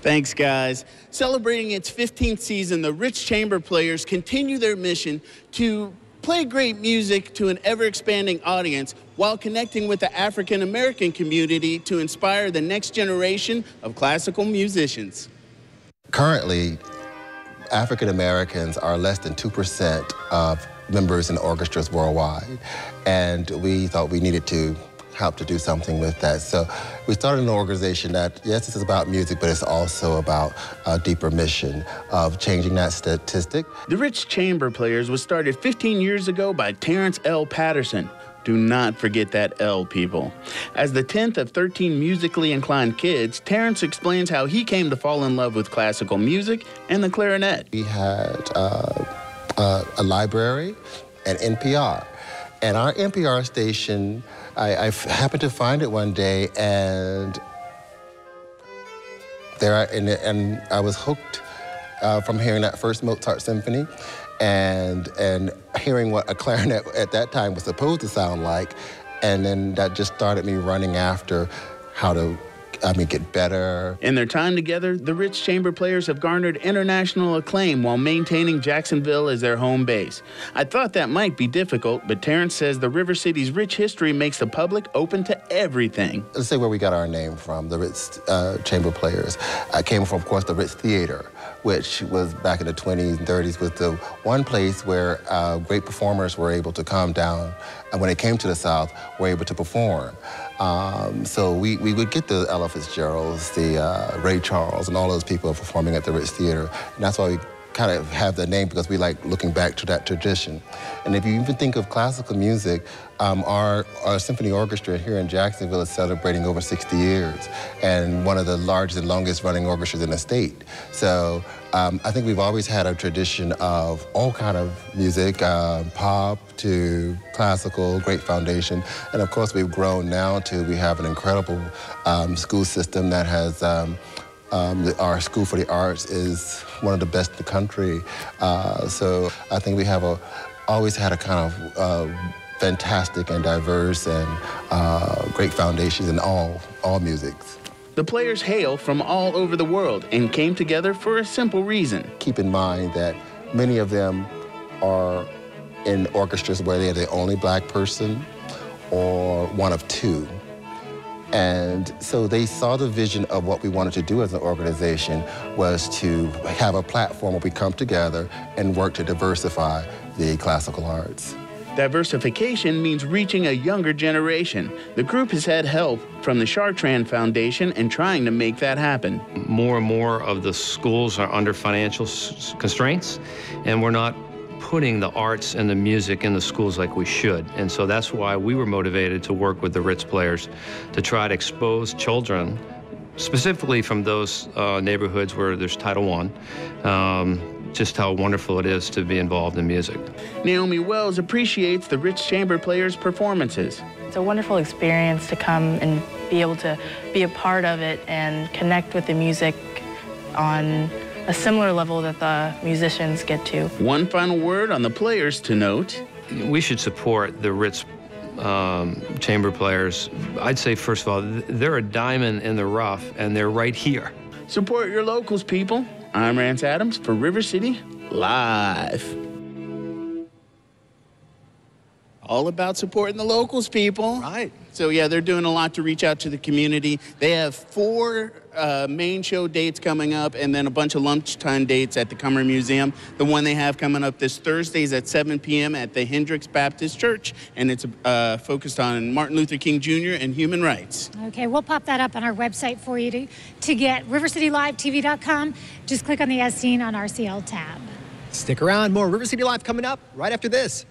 Thanks, guys. Celebrating its 15th season, the Ritz Chamber Players continue their mission to play great music to an ever-expanding audience while connecting with the African-American community to inspire the next generation of classical musicians. Currently, African Americans are less than 2% of members in orchestras worldwide, and we thought we needed to help to do something with that. So we started an organization that, yes, this is about music, but it's also about a deeper mission of changing that statistic. The Ritz Chamber Players was started 15 years ago by Terrance L.PATTERSON. Do not forget that L, people. As the 10th of 13 musically inclined kids, Terrance explains how he came to fall in love with classical music and the clarinet. We had a library and NPR. And our NPR station, I happened to find it one day, and I was hooked from hearing that first Mozart symphony and hearing what a clarinet at that time was supposed to sound like. And then that just started me running after how to get better. In their time together, the Ritz Chamber Players have garnered international acclaim while maintaining Jacksonville as their home base. I thought that might be difficult, but Terrance says the River City's rich history makes the public open to everything. Let's say where we got our name from, the Ritz Chamber Players. I came from, of course, the Ritz Theater, which was back in the 20s and 30s, was the one place where great performers were able to come down, and when they came to the South, were able to perform. So we would get the Ella Fitzgeralds, the Ray Charles, and all those people performing at the Ritz Theater. And that's why we kind of have the name, because we like looking back to that tradition. And if you even think of classical music, our symphony orchestra here in Jacksonville is celebrating over 60 years, and one of the largest and longest running orchestras in the state. So I think we've always had a tradition of all kind of music, pop to classical, great foundation. And of course we've grown now to, we have an incredible school system that has, our School for the Arts is one of the best in the country. So I think we have always had a kind of fantastic and diverse and great foundations in all musics. The players hail from all over the world and came together for a simple reason. Keep in mind that many of them are in orchestras where they're the only black person or one of two. And so they saw the vision of what we wanted to do as an organization was to have a platform where we come together and work to diversify the classical arts. Diversification means reaching a younger generation. The group has had help from the CHARTRAND Foundation and trying to make that happen. More and more of the schools are under financial constraints, and we're not putting the arts and the music in the schools like we should. And so that's why we were motivated to work with the Ritz Players to try to expose children, specifically from those neighborhoods where there's Title I, just how wonderful it is to be involved in music. NAOMI Wells appreciates the Ritz Chamber Players' performances. It's a wonderful experience to come and be able to be a part of it and connect with the music on a similar level that the musicians get to. One final word on the players to note. We should support the Ritz Chamber Players. I'd say, first of all, they're a diamond in the rough, and they're right here. Support your locals, people. I'm Rance Adams for River City Live. All about supporting the locals, people. Right. So yeah, they're doing a lot to reach out to the community. They have 4 main show dates coming up and then a bunch of lunchtime dates at the Cummer Museum. The one they have coming up this Thursday is at 7 p.m. at the Hendricks Baptist Church, and it's focused on Martin Luther King Jr. and human rights. Okay, we'll pop that up on our website for you to get rivercitylivetv.com. Just click on the As Seen on RCL tab. Stick around, more River City Live coming up right after this.